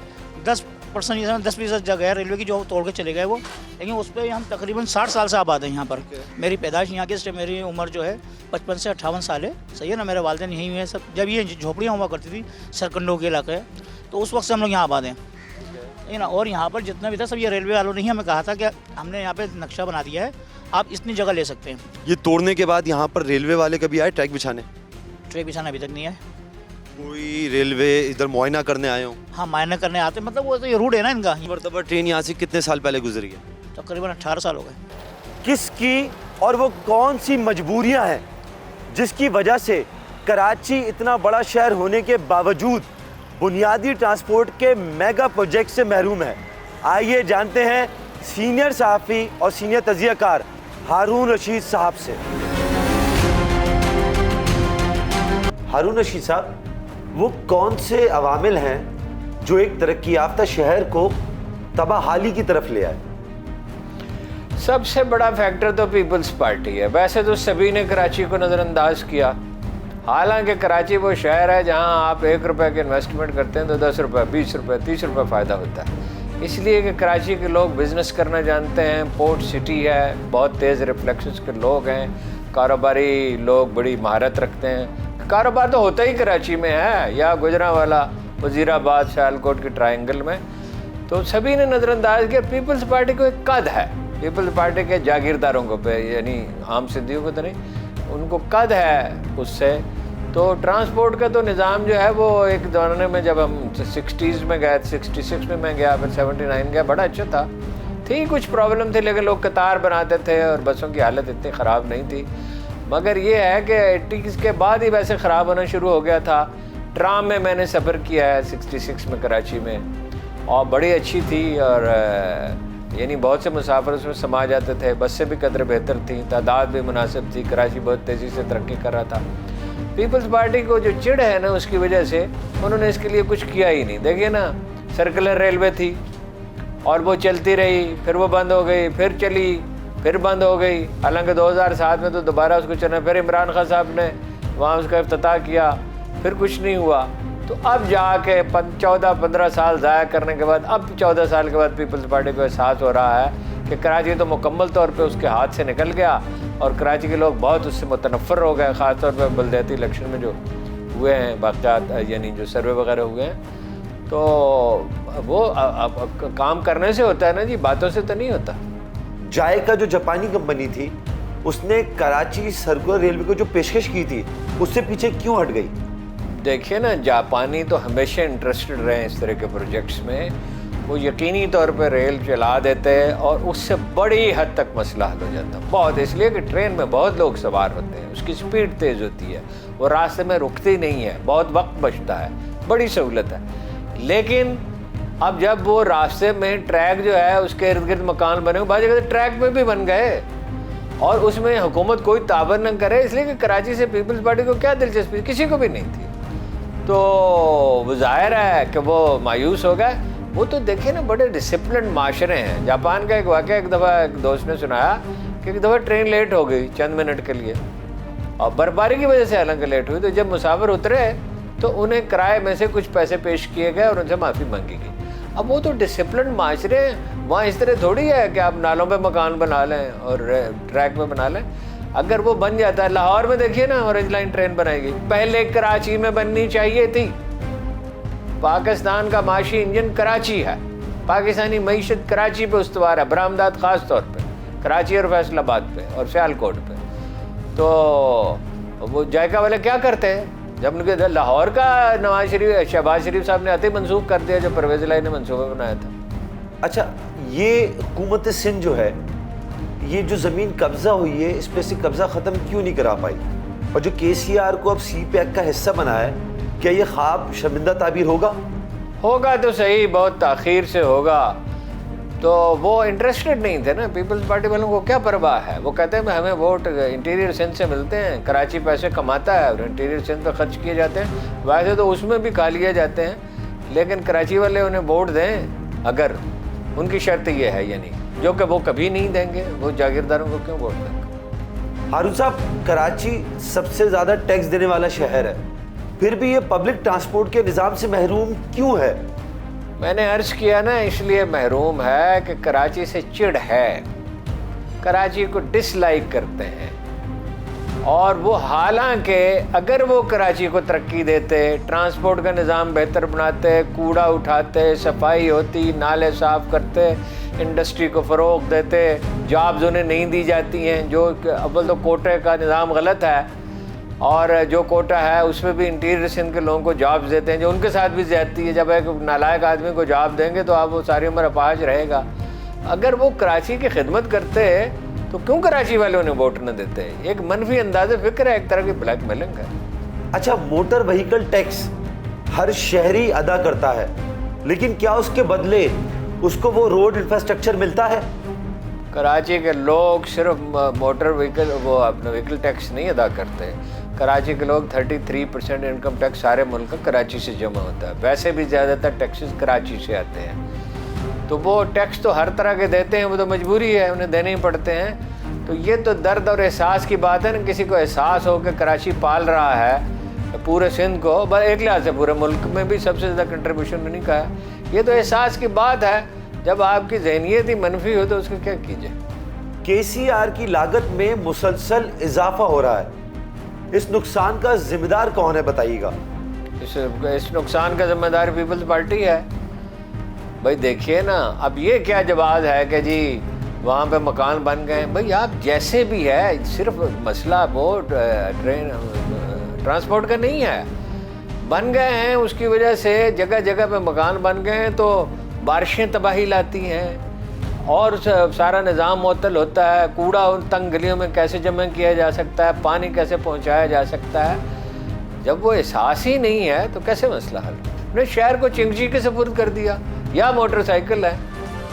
10% 10% जगह है रेलवे की जो तोड़ के चले गए वो, लेकिन उस पर हम तकरीबन 60 साल से आबाद हैं यहाँ पर। मेरी पैदाइश यहाँ की, इसलिए मेरी उम्र जो है 55 से 58 साल है, सही है ना। मेरे वालिदैन यहीं हुए हैं सब, जब ये झोपड़ियाँ हुआ करती थी सरकंडों के इलाके, तो उस वक्त से हम लोग यहाँ आबाद हैं, है ना। और यहाँ पर जितना भी था सब ये रेलवे वालों ने ही हमें कहा था कि हमने यहाँ पे नक्शा बना दिया है, आप इतनी जगह ले सकते हैं। ये तोड़ने के बाद यहाँ पर रेलवे वाले कभी आए ट्रैक बिछाने? ट्रैक बिछाना अभी तक नहीं है। कोई रेलवे इधर मुआयना करने आए हो? हाँ, मुआयना करने आते, मतलब वो तो ये रूट है ना इनका। मरतबा ट्रेन यहाँ से कितने साल पहले गुजरी है? तकरीबन 18 साल हो गए। किसकी और वो कौन सी मजबूरियां हैं जिसकी वजह से कराची इतना बड़ा शहर होने के बावजूद बुनियादी ट्रांसपोर्ट के मेगा प्रोजेक्ट से महरूम है? आइए जानते हैं सीनियर सहाफ़ी और सीनियर तजियाकार हारून रशीद साहब से। हारून रशीद साहब, वो कौन से अवामिल हैं जो एक तरक्की याफ्ता शहर को तबाहाली की तरफ ले आए? सबसे बड़ा फैक्टर तो पीपल्स पार्टी है। वैसे तो सभी ने कराची को नज़रअंदाज किया, हालांकि कराची वो शहर है जहां आप 1 रुपए के इन्वेस्टमेंट करते हैं तो 10 रुपए, 20 रुपए, 30 रुपए फ़ायदा होता है। इसलिए कि कराची के लोग बिज़नेस करना जानते हैं, पोर्ट सिटी है, बहुत तेज़ रिफ्लेक्शंस के लोग हैं, कारोबारी लोग बड़ी महारत रखते हैं। कारोबार तो होता ही कराची में है, या गुजरांवाला, वज़ीराबाद, सियालकोट के ट्रायंगल में। तो सभी ने नज़रअंदाज किया। पीपल्स पार्टी को एक कद है, पीपल्स पार्टी के जागीरदारों को पे, यानी आम सिद्धियों को तो नहीं, उनको कद है उससे। तो ट्रांसपोर्ट का तो निज़ाम जो है वो एक ज़माने में जब हम 60s में गए, 66 में मैं गया, फिर 79 गया, बड़ा अच्छा था। थी कुछ प्रॉब्लम थी, लेकिन लोग कतार बनाते थे और बसों की हालत इतनी ख़राब नहीं थी। मगर ये है कि 80s के बाद ही वैसे ख़राब होना शुरू हो गया था। ट्राम में मैंने सफ़र किया है 66 में कराची में, और बड़ी अच्छी थी, और यानी बहुत से मुसाफिर उसमें समा जाते थे। बसें भी कदर बेहतर थी, तादाद भी मुनासिब थी, कराची बहुत तेज़ी से तरक्की कर रहा था। पीपल्स पार्टी को जो चिढ़ है ना, उसकी वजह से उन्होंने इसके लिए कुछ किया ही नहीं। देखिए ना, सर्कुलर रेलवे थी और वो चलती रही, फिर वो बंद हो गई, फिर चली, फिर बंद हो गई। हालांकि 2007 में तो दोबारा उसको चलना, फिर इमरान खान साहब ने वहाँ उसका इफ्तिताह किया, फिर कुछ नहीं हुआ। तो अब जाके 14-15 साल ज़ाया करने के बाद, अब 14 साल के बाद पीपल्स पार्टी को एहसास हो रहा है कि कराची तो मुकम्मल तौर पे उसके हाथ से निकल गया, और कराची के लोग बहुत उससे मुतनफ़र हो गए। ख़ास तौर पर बलदियाती इलेक्शन में जो हुए हैं वाक़यात, यानी जो सर्वे वगैरह हुए हैं, तो वो अब काम करने से होता है ना जी, बातों से तो नहीं होता। जायका जो जापानी कंपनी थी, उसने कराची सर्कुलर रेलवे को जो पेशकश की थी, उससे पीछे क्यों हट गई? देखिए ना, जापानी तो हमेशा इंटरेस्टेड रहे इस तरह के प्रोजेक्ट्स में। वो यकीनी तौर पे रेल चला देते हैं और उससे बड़ी हद तक मसला हल हो जाता है। बहुत, इसलिए कि ट्रेन में बहुत लोग सवार होते हैं, उसकी स्पीड तेज़ होती है, वो रास्ते में रुकती नहीं है, बहुत वक्त बचता है, बड़ी सहूलत है। लेकिन अब जब वो रास्ते में ट्रैक जो है उसके इर्द गिर्द मकान बने, बाद जगह ट्रैक में भी बन गए और उसमें हुकूमत कोई ताबन न करे, इसलिए कि कराची से पीपल्स पार्टी को क्या दिलचस्पी, किसी को भी नहीं थी। तो वो जाहिर है कि वो मायूस हो गए। वो तो देखिए ना, बड़े डिसिप्लिन माशरे हैं। जापान का एक वाक़या एक दफ़ा एक दोस्त ने सुनाया कि एक दफ़ा ट्रेन लेट हो गई चंद मिनट के लिए, और बर्फबारी की वजह से हालांकि लेट हुई। तो जब मुसाफिर उतरे तो उन्हें किराए में से कुछ पैसे पेश किए गए और उनसे माफ़ी मांगी गई। अब वो तो डिसिप्लिन माशरे हैं, वहाँ इस तरह थोड़ी है कि आप नालों पे मकान बना लें और ट्रैक पे बना लें। अगर वो बन जाता है, लाहौर में देखिए ना, ऑरेंज लाइन ट्रेन बनाएगी, पहले कराची में बननी चाहिए थी। पाकिस्तान का माशी इंजन कराची है, पाकिस्तानी मईशत कराची पे उस्तवार है, बरामदात ख़ास तौर पे कराची और फैसलाबाद पे और सियालकोट पे। तो वो जायका वाले क्या करते हैं, जब उनके लाहौर का नवाज शरीफ, शहबाज शरीफ साहब ने आते ही मनसूख कर दिया जो परवेज़ इलाही ने मनसूबा बनाया था। अच्छा, ये हुकूमत सिंध जो है, ये जो ज़मीन कब्ज़ा हुई है, इस पर से कब्ज़ा ख़त्म क्यों नहीं करा पाई? और जो केसीआर को अब सी पैक का हिस्सा बना है, क्या ये ख्वाब शर्मिंदा ताबीर होगा? होगा तो सही, बहुत ताखीर से होगा। तो वो इंटरेस्टेड नहीं थे ना, पीपल्स पार्टी वालों को क्या परवाह है। वो कहते हैं हमें वोट इंटीरियर सिंध से मिलते हैं, कराची पैसे कमाता है और इंटीरियर सिंध पे खर्च किए जाते हैं। वैसे तो उसमें भी खा लिए जाते हैं, लेकिन कराची वाले उन्हें वोट दें अगर उनकी शर्त ये है, यानी जो कि वो कभी नहीं देंगे, वो जागीरदारों को क्यों वोट देंगे। हारून साहब, कराची सबसे ज़्यादा टैक्स देने वाला शहर है, फिर भी ये पब्लिक ट्रांसपोर्ट के निज़ाम से महरूम क्यों है? मैंने अर्ज किया ना, इसलिए महरूम है कि कराची से चिढ़ है, कराची को डिसलाइक करते हैं। और वो हालांकि अगर वो कराची को तरक्की देते, ट्रांसपोर्ट का निज़ाम बेहतर बनाते, कूड़ा उठाते, सफाई होती, नाले साफ़ करते, इंडस्ट्री को फ़रोग़ देते, जॉब्स उन्हें नहीं दी जाती हैं, जो अव्वल तो कोटे का निज़ाम गलत है, और जो कोटा है उसमें भी इंटीरियर सिंध के लोगों को जॉब्स देते हैं, जो उनके साथ भी ज़्यादती है। जब एक नालायक आदमी को जॉब देंगे तो आप वो सारी उम्र अपाहज रहेगा। अगर वो कराची की खिदमत करते तो क्यों कराची वाले उन्हें वोट न देते? एक मनफी अंदाज़ फ़िक्र है, एक तरह की ब्लैक मेलिंग है। अच्छा, मोटर व्हीकल टैक्स हर शहरी अदा करता है, लेकिन क्या उसके बदले उसको वो रोड इंफ्रास्ट्रक्चर मिलता है? कराची के लोग सिर्फ मोटर व्हीकल, वो अपना व्हीकल टैक्स नहीं अदा करते। कराची के लोग 33% इनकम टैक्स सारे मुल्क का कराची से जमा होता है। वैसे भी ज़्यादातर टैक्सेस कराची से आते हैं, तो वो टैक्स तो हर तरह के देते हैं, वो तो मजबूरी है, उन्हें देने ही पड़ते हैं। तो ये तो दर्द और एहसास की बात है ना, किसी को एहसास हो कि कराची पाल रहा है पूरे सिंध को, बस एक लिहाज से पूरे मुल्क में भी सबसे ज़्यादा कंट्रीब्यूशन उन्हीं का है। ये तो एहसास की बात है। जब आपकी ज़हनियत ही मनफी हो तो उसको क्या कीजिए। केसीआर की लागत में मुसलसल इजाफा हो रहा है, इस नुकसान का जिम्मेदार कौन है बताइएगा? इस नुकसान का जिम्मेदार पीपल्स पार्टी है। भाई देखिए ना, अब ये क्या जवाब है कि जी वहाँ पे मकान बन गए। भाई आप जैसे भी है, सिर्फ मसला वो ट्रेन ट्रांसपोर्ट का नहीं है, बन गए हैं उसकी वजह से जगह जगह पे मकान बन गए हैं, तो बारिशें तबाही लाती हैं और सारा निज़ाम मुअत्तल होता है। कूड़ा उन तंग गलियों में कैसे जमा किया जा सकता है, पानी कैसे पहुंचाया जा सकता है। जब वो एहसास ही नहीं है तो कैसे मसला हल? उन्हें शहर को चिंगजी के सपुर्द कर दिया, या मोटरसाइकिल है।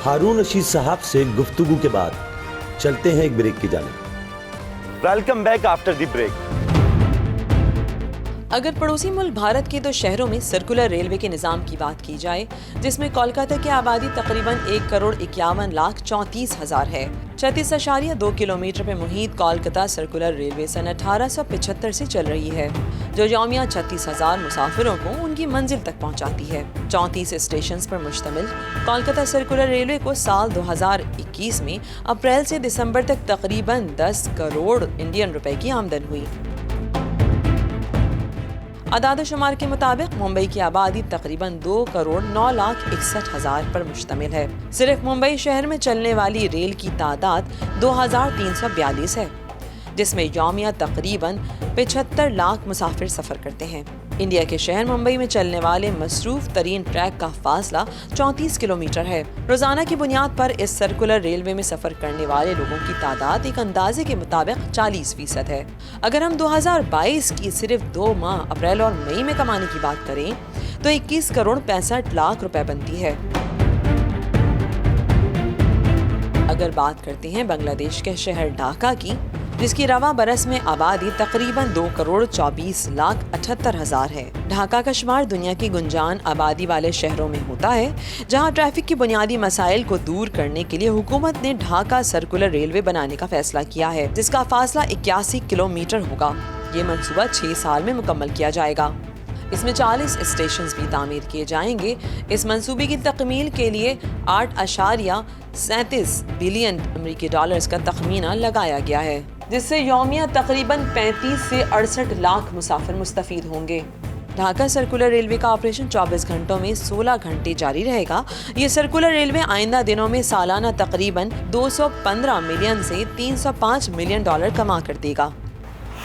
हारून रशीद साहब से गुफ्तगू के बाद चलते हैं एक ब्रेक की जानिब। Welcome back after the break. अगर पड़ोसी मुल्क भारत के 2 शहरों में सर्कुलर रेलवे के निज़ाम की बात की जाए, जिसमें कोलकाता की आबादी तकरीबन 1,51,34,000 है, 36.2 किलोमीटर पे मुहित कोलकाता सर्कुलर रेलवे सन 1875 से चल रही है, जो यौमिया 36,000 मुसाफिरों को उनकी मंजिल तक पहुंचाती है। 34 स्टेशन पर मुश्तमिल कोलकाता सर्कुलर रेलवे को साल 2021 में अप्रैल से दिसंबर तक तकरीबन 10 करोड़ इंडियन रुपए की आमदन हुई। अदाद-ओ-शुमार के मुताबिक मुंबई की आबादी तकरीबन 2,09,61,000 पर मुश्तमिल है। सिर्फ मुंबई शहर में चलने वाली रेल की तादाद 2,342 है, जिसमें यौमिया तकरीबन 75 लाख मुसाफिर सफ़र करते हैं। इंडिया के शहर मुंबई में चलने वाले मसरूफ तरीन ट्रैक का फासला 34 किलोमीटर है। रोजाना की बुनियाद पर इस सर्कुलर रेलवे में सफर करने वाले लोगों की तादाद एक अंदाजे के मुताबिक 40% है। अगर हम 2022 की सिर्फ 2 माह अप्रैल और मई में कमाने की बात करें तो 21 करोड़ 65 लाख रुपए बनती है। अगर बात करते हैं बांग्लादेश के शहर ढाका की, जिसकी रवा बरस में आबादी तकरीबन 2,24,78,000 है। ढाका का शुमार दुनिया की गुंजान आबादी वाले शहरों में होता है, जहां ट्रैफिक की बुनियादी मसाइल को दूर करने के लिए हुकूमत ने ढाका सर्कुलर रेलवे बनाने का फैसला किया है, जिसका फासला 81 किलोमीटर होगा। ये मंसूबा 6 साल में मुकम्मल किया जाएगा। इसमें 40 स्टेशन भी तामीर किए जाएंगे। इस मंसूबे की तकमील के लिए 8.37 बिलियन अमेरिकी डॉलर्स का तखमीना लगाया गया है, जिससे यौमिया तकरीबन 35 से 68 लाख मुसाफिर मुस्तफीद होंगे। ढाका सर्कुलर रेलवे का ऑपरेशन 24 घंटों में 16 घंटे जारी रहेगा। ये सर्कुलर रेलवे आइंदा दिनों में सालाना तकरीबन 215 मिलियन से 305 मिलियन डॉलर कमा कर देगा।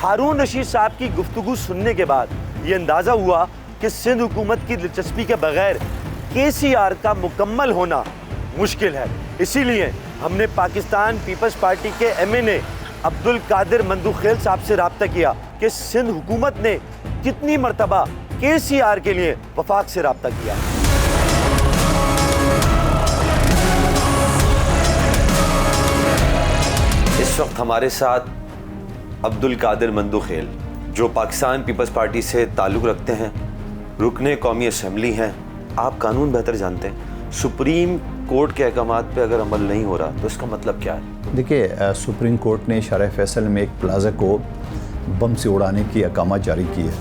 हारून रशीद साहब की गुफ्तगू सुनने के बाद ये अंदाज़ा हुआ कि सिंध हुकूमत की दिलचस्पी के बगैर केसीआर का मुकम्मल होना मुश्किल है। इसीलिए हमने पाकिस्तान पीपल्स पार्टी के MNA अब्दुल कादिर मंदूखेल साहब से रब्ता किया कि सिंध हुकूमत ने कितनी मर्तबा KCR के लिए वफाक से राब्ता किया। इस वक्त हमारे साथ अब्दुल कादिर मंदुखेल, जो पाकिस्तान पीपल्स पार्टी से ताल्लुक़ रखते हैं, रुकने कौमी असम्बली हैं। आप कानून बेहतर जानते हैं, सुप्रीम कोर्ट के अहकामात पे अगर अमल नहीं हो रहा तो इसका मतलब क्या है? देखिए, सुप्रीम कोर्ट ने शरह फैसल में एक प्लाजा को बम से उड़ाने की अहकामात जारी की है,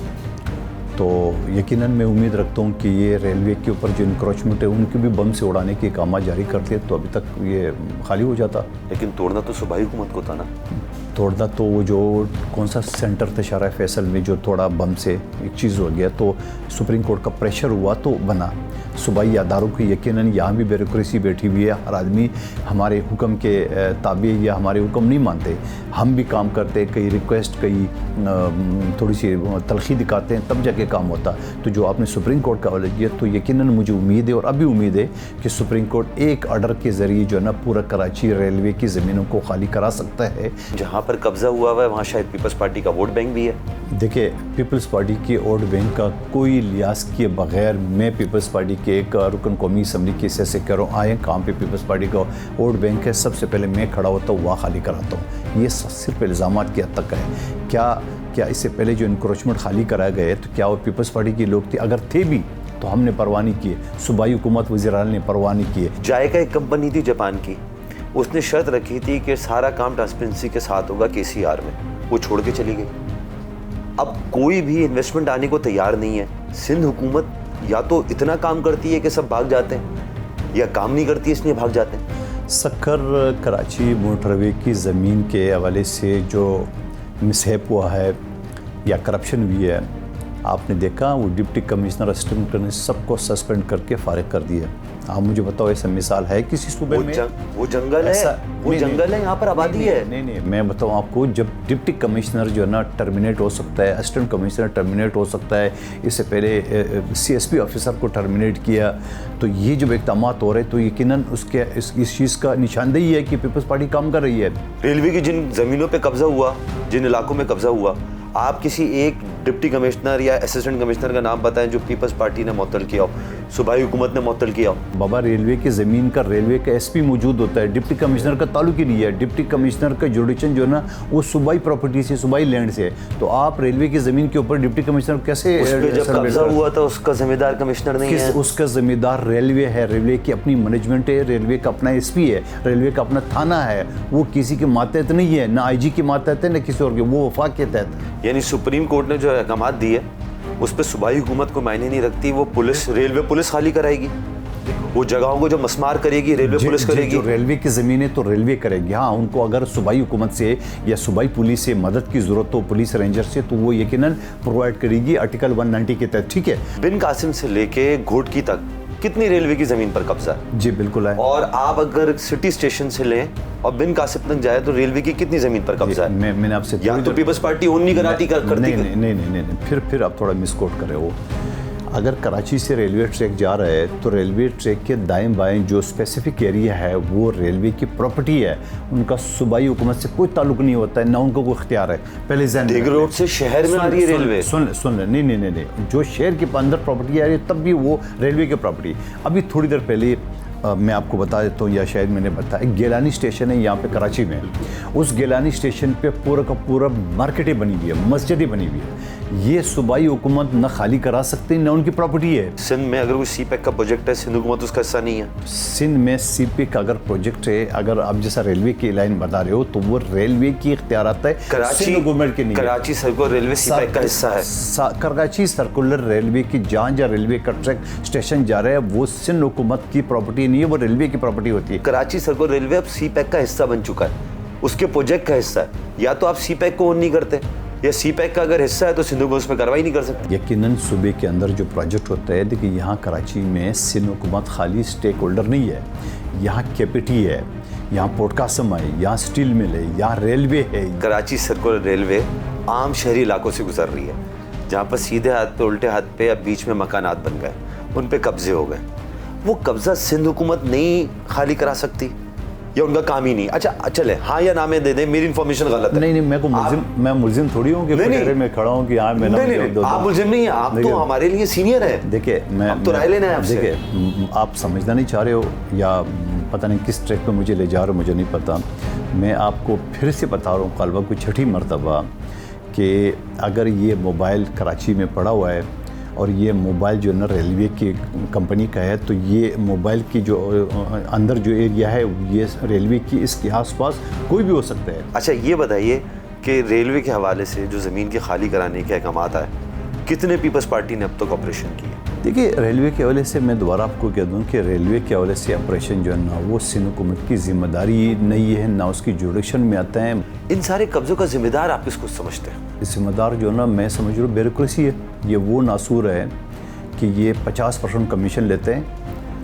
तो यकीनन मैं उम्मीद रखता हूँ कि ये रेलवे के ऊपर जो इंक्रोचमेंट है उनके भी बम से उड़ाने की अहकामात जारी करते तो अभी तक ये खाली हो जाता। लेकिन तोड़ना तो सूबाई हुकूमत को था ना। तोड़ना तो वो जो कौन सा सेंटर था शरह फैसल में जो थोड़ा बम से एक चीज़ हो गया, तो सुप्रीम कोर्ट का प्रेशर हुआ तो बना। सूबाई अदारों की यकीनन यहाँ भी ब्यूरोक्रेसी बैठी हुई है, हर आदमी हमारे हुक्म के ताबे या हमारे हुक्म नहीं मानते। हम भी काम करते, कई रिक्वेस्ट, कई थोड़ी सी तलखी दिखाते हैं, तब जाके काम होता। तो जो आपने सुप्रीम कोर्ट का हवाला किया, तो यकीनन मुझे उम्मीद है और अभी उम्मीद है कि सुप्रीम कोर्ट एक ऑर्डर के ज़रिए जो है ना पूरा कराची रेलवे की ज़मीनों को खाली करा सकता है। जहाँ पर कब्जा हुआ है वहाँ शायद पीपल्स पार्टी का वोट बैंक भी है। देखिए, पीपल्स पार्टी के वोट बैंक का कोई लिहाज किए बगैर मैं पीपल्स पार्टी के एक रुकन कौमी असम्बली के हिस्से से कह रहा हूँ, आए काम पे पीपल्स पार्टी का वोट बैंक है, सबसे पहले मैं खड़ा होता हूँ, वहाँ खाली कराता हूँ। ये सिर्फ इल्ज़ामात की हद तक है। क्या इससे पहले जो इंक्रोचमेंट खाली कराए गए तो क्या वो पीपल्स पार्टी के लोग थे? अगर थे भी तो हमने परवाह नहीं किए, सूबाई हुकूमत वज़ीर-ए-आला ने परवाह नहीं किए। जायका एक कंपनी थी जापान की, उसने शर्त रखी थी कि सारा काम ट्रांसपेरेंसी के साथ होगा KCR में, वो छोड़ के चली गई। अब कोई भी इन्वेस्टमेंट आने को तैयार नहीं है। सिंध हुकूमत या तो इतना काम करती है कि सब भाग जाते हैं, या काम नहीं करती इसलिए भाग जाते हैं। सक्कर कराची मोटरवे की ज़मीन के हवाले से जो मिसहैप हुआ है या करप्शन हुई है, आपने देखा वो डिप्टी कमिश्नर असिस्टेंट ने सबको सस्पेंड करके फारिग कर दिया। आप मुझे बताओ ऐसा मिसाल है किसी सूबे में? वो जंगल है, वो जंगल है, यहाँ पर आबादी है। नहीं, मैं बताऊँ आपको, जब डिप्टी कमिश्नर जो है ना टर्मिनेट हो सकता है, असिस्टेंट कमिश्नर टर्मिनेट हो सकता है, इससे पहले CSP ऑफिसर को टर्मिनेट किया, तो ये जब इक़दाम हो रहे तो यकीनन उसके इस चीज़ का निशानदेही है कि पीपल्स पार्टी काम कर रही है। रेलवे की जिन ज़मीनों पर कब्जा हुआ, जिन इलाकों में कब्जा हुआ, आप किसी एक डिप्टी कमिश्नर या असिस्टेंट कमिश्नर का नाम बताएं जो पीपल्स पार्टी ने मुअत्तल किया हो, सूबाई हुकूमत ने मुअत्तल किया हो। बाबा, रेलवे की ज़मीन का रेलवे का SP मौजूद होता है, डिप्टी कमिश्नर का ताल्लुक ही नहीं है। डिप्टी कमिश्नर का जुडिशन जो है ना वो सूबाई प्रॉपर्टी से, सूबाई लैंड से है, तो आप रेलवे की ज़मीन के ऊपर डिप्टी कमिश्नर कैसे? जब कब्जा हुआ था उसका जिम्मेदार कमिश्नर नहीं है, उसका जिम्मेदार रेलवे है, रेलवे की अपनी मैनेजमेंट है, रेलवे का अपना SP है, रेलवे का अपना थाना है, वो किसी के मातहत नहीं है, ना IG के मातहत है, ना किसी और के, वो वफाक के तहत। यानी सुप्रीम कोर्ट ने जो अहकामात दिए उस पर सूबाई हुकूमत को मायने नहीं रखती, वो पुलिस, रेलवे पुलिस खाली कराएगी, वो जगहों को जो मस्मार करेगी रेलवे पुलिस करेगी। जो रेलवे की ज़मीन है तो रेलवे करेगी। हाँ, उनको अगर सूबाई हुकूमत से या सूबाई पुलिस से मदद की ज़रूरत हो, पुलिस रेंजर से, तो वो यकीनन प्रोवाइड करेगी आर्टिकल 190 के तहत। ठीक है। बिन कासिम से लेके घोटकी तक कितनी रेलवे की ज़मीन पर कब्जा है? जी बिल्कुल है। और आप अगर सिटी स्टेशन से लें और बिन कासिम तक जाए तो रेलवे की कितनी ज़मीन पर कब्जा है? मैंने आपसे या तो पीपल्स पार्टी ओन नहीं कराती करती। नहीं, फिर आप थोड़ा मिसकोट कर रहे हो। अगर कराची से रेलवे ट्रैक जा रहा है तो रेलवे ट्रैक के दाएं बाएं जो स्पेसिफिक एरिया है वो रेलवे की प्रॉपर्टी है, उनका सूबाई हुकूमत से कोई ताल्लुक नहीं होता है, ना उनको कोई इख्तियार है। पहले देग रोड से शहर में आ रही है रेलवे। सुन ले, नहीं, जो शहर के अंदर प्रॉपर्टी आ रही है तब भी वो रेलवे की प्रॉपर्टी। अभी थोड़ी देर पहले मैं आपको बता देता हूँ, या शायद मैंने बताया, गेलानी स्टेशन है यहाँ पे कराची में। उस गेलानी स्टेशन पे पूरा का पूरा मार्केटें बनी हुई है, मस्जिदें बनी हुई है। ये सूबाई हुकूमत न खाली करा सकती न उनकी प्रॉपर्टी है। सिंध में अगर कोई CPEC का प्रोजेक्ट है, सिंध हुकूमत उसका हिस्सा नहीं है। सिंध में CPEC अगर प्रोजेक्ट है, अगर आप जैसा रेलवे की लाइन बता रहे हो तो वो रेलवे की इख्तियारात है, कराची गवर्नमेंट के नहीं। कराची सर्कुलर रेलवे CPEC का हिस्सा है। कराची सर्कुलर रेलवे की जहाँ रेलवे का ट्रैक स्टेशन जा रहा है वो सिंध हुकूमत की प्रॉपर्टी नहीं है, वो रेलवे की प्रॉपर्टी होती है। कराची सर्कुलर रेलवे अब CPEC का हिस्सा बन चुका है, उसके प्रोजेक्ट का हिस्सा है। या तो आप CPEC को ओन नहीं करते, या CPEC का अगर हिस्सा है तो सिंध हुकूमत उस पर कार्रवाई नहीं कर सकती। यकीनन सूबे के अंदर जो प्रोजेक्ट होता है, देखिए यहाँ कराची में सिंध हुकूमत खाली स्टेक होल्डर नहीं है, यहाँ KPT है, यहाँ पोर्ट कासम है, यहाँ स्टील मिल है, यहाँ रेलवे है। कराची सर्कुलर रेलवे आम शहरी इलाकों से गुजर रही है, जहाँ पर सीधे हाथ पे, उल्टे हाथ पे या बीच में मकानात बन गए, उन पे कब्जे हो गए। वो कब्जा सिंध हुकूमत नहीं खाली करा सकती, या उनका काम ही नहीं? अच्छा चले हाँ या ना में दे दें, मेरी इन्फॉर्मेशन गलत है। नहीं मेरे को मैं मुलजिम थोड़ी हूँ कि नहीं में खड़ा हूँ कि हाँ मैं आप मुलजिम नहीं है, आप तो हमारे लिए सीनियर है। देखिए मैं तो राय लेना है आपसे। देखिए आप समझना नहीं चाह रहे हो या पता नहीं किस ट्रैक पे मुझे ले जा रहे हो, मुझे नहीं पता। मैं आपको फिर से बता रहा हूँ कलबा को छठी मरतबा कि अगर ये मोबाइल कराची में पड़ा हुआ है और ये मोबाइल जो है ना रेलवे की कंपनी का है, तो ये मोबाइल की जो अंदर जो एरिया है ये रेलवे की इसके आसपास कोई भी हो सकता है। अच्छा ये बताइए कि रेलवे के हवाले से जो ज़मीन के खाली कराने के अहकाम है, कितने पीपल्स पार्टी ने अब तक ऑपरेशन किए? देखिए रेलवे के हवाले से मैं दोबारा आपको कह दूं कि रेलवे के हवाले से ऑपरेशन जो है ना वो सिंध हुकूमत की जिम्मेदारी नहीं है, ना उसकी जुडिक्शन में आता है। इन सारे कब्ज़ों का जिम्मेदार आप किसको समझते हैं? जिम्मेदार जो है ना मैं समझ रहा हूँ ब्यूरोक्रेसी है। ये वो नासूर है कि ये 50% कमीशन लेते हैं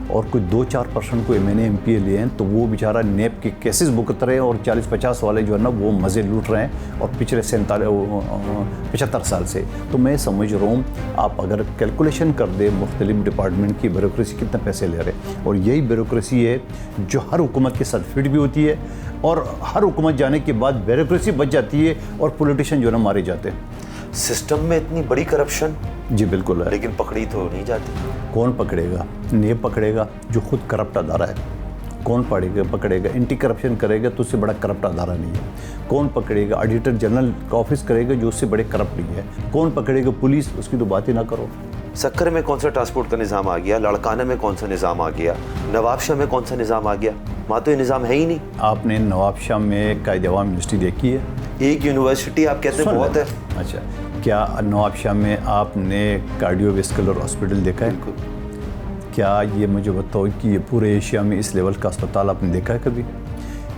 और कोई 2-4% कोई मैंने MPA लिए हैं, तो वो बेचारा नेप के केसेस भुगत रहे हैं और 40-50 वाले जो है ना वो मज़े लूट रहे हैं और पिछले 75 साल से। तो मैं समझ रहा हूँ आप अगर कैलकुलेशन कर दे मुख्तलिफ डिपार्टमेंट की ब्यूरोक्रेसी कितने पैसे ले रहे हैं, और यही ब्यूरोक्रेसी है जो हर हुकूमत के साथ फिट भी होती है और हर हुकूमत जाने के बाद ब्यूरोक्रेसी बच जाती है और पॉलिटिशियन जो है ना मारे जाते हैं। सिस्टम में इतनी बड़ी करप्शन? जी बिल्कुल है, लेकिन पकड़ी तो नहीं जाती। कौन पकड़ेगा? नेब पकड़ेगा जो खुद करप्ट अदारा है। कौन पकड़ेगा? एंटी करप्शन करेगा तो उससे बड़ा करप्ट अदारा नहीं है। कौन पकड़ेगा? ऑडिटर जनरल का ऑफिस करेगा जो उससे बड़े करप्ट नहीं है। कौन पकड़ेगा? पुलिस, उसकी तो बात ही ना करो। सक्कर में कौन सा ट्रांसपोर्ट का निज़ाम आ गया, लड़काना में कौन सा निज़ाम आ गया, नवाबशाह में कौन सा निज़ाम आ गया? वहाँ तो ये निज़ाम है ही नहीं। आपने नवाबशाह में कायदे अवाम यूनिवर्सिटी देखी है? एक यूनिवर्सिटी आप कहते हैं बहुत है। अच्छा, क्या नवाबशाह में आपने कार्डियोवैस्कुलर हॉस्पिटल देखा है? क्या ये मुझे बताओ कि ये पूरे एशिया में इस लेवल का अस्पताल आपने देखा है कभी?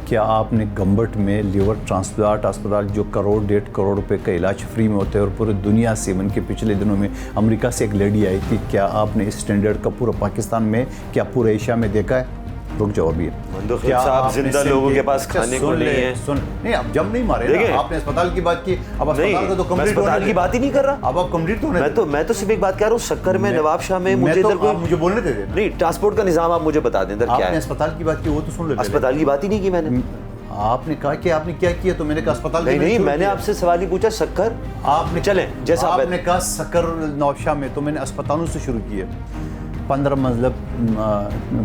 क्या आपने गम्बट में लीवर ट्रांसप्लांट अस्पताल जो 1-1.5 करोड़ रुपए का इलाज फ्री में होता है और पूरे दुनिया से, उनके पिछले दिनों में अमेरिका से एक लेडी आई थी, क्या आपने इस स्टैंडर्ड का पूरा पाकिस्तान में, क्या पूरे एशिया में देखा है? रुक जाओ अभी। क्या आप जिंदा लोगों के पास खाने को नहीं है? नहीं, आप जब नहीं मारे ना, आपने अस्पताल की बात की। अब अस्पताल का तो कंप्लीट, अस्पताल की बात ही नहीं कर रहा। अब आप कंप्लीट तो मैं तो सिर्फ एक बात कह रहा हूँ, सक्कर में, नवाबशाह में, मुझे इधर कोई मुझे बोलने दे। नहीं, ट्रांसपोर्ट का निजाम आप मुझे बता दें इधर क्या है। आपने अस्पताल की बात की, वो तो सुन लो। अस्पताल की बात ही नहीं की मैंने। आपने कहा कि आपने क्या किया, तो मैंने कहा अस्पताल। नहीं, मैंने आपसे सवाल ही पूछा सक्कर। आपने चले जैसा आपने कहा सक्कर नवाबशाह में, तो मैंने अस्पतालों से शुरू किया। 15 मंजिला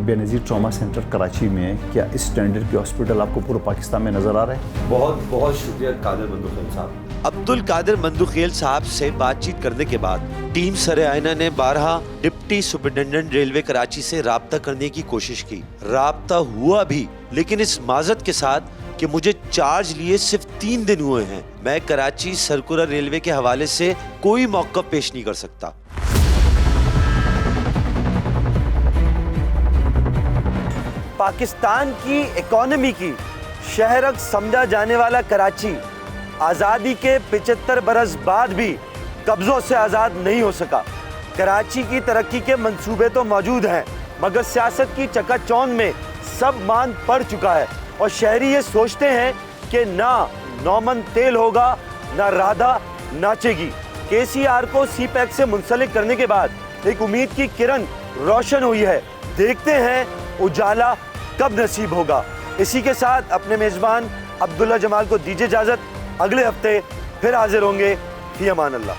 बेनज़ीर ट्रॉमा सेंटर कराची में, क्या इस स्टैंडर्ड के हॉस्पिटल आपको पूरे पाकिस्तान में नज़र आ रहे हैं? बहुत बहुत शुक्रिया कादिर मंदुखेल साहब। अब्दुल कादिर मंदुखेल साहब से बातचीत करने के बाद टीम सरे आइना ने 12 डिप्टी सुपरिटेंडेंट रेलवे कराची से राब्ता करने की कोशिश की। राब्ता हुआ भी, लेकिन इस माजरत के साथ कि मुझे चार्ज लिए सिर्फ 3 दिन हुए हैं। मैं कराची सर्कुलर रेलवे के हवाले से कोई मौक़िफ़ पेश नहीं कर सकता। पाकिस्तान की इकोनॉमी की शहरक समझा जाने वाला कराची आज़ादी के 75 बरस बाद भी कब्ज़ों से आज़ाद नहीं हो सका। कराची की तरक्की के मंसूबे तो मौजूद हैं, मगर सियासत की चकाचौंध में सब मान पड़ चुका है और शहरी ये सोचते हैं कि ना नौमन तेल होगा, ना राधा नाचेगी। KCR को CPEC से मुंसलिक करने के बाद एक उम्मीद की किरण रोशन हुई है। देखते हैं उजाला कब नसीब होगा। इसी के साथ अपने मेज़बान अब्दुल्ला जमाल को दीजिए इजाज़त। अगले हफ्ते फिर हाजिर होंगे। फी अमान अल्लाह।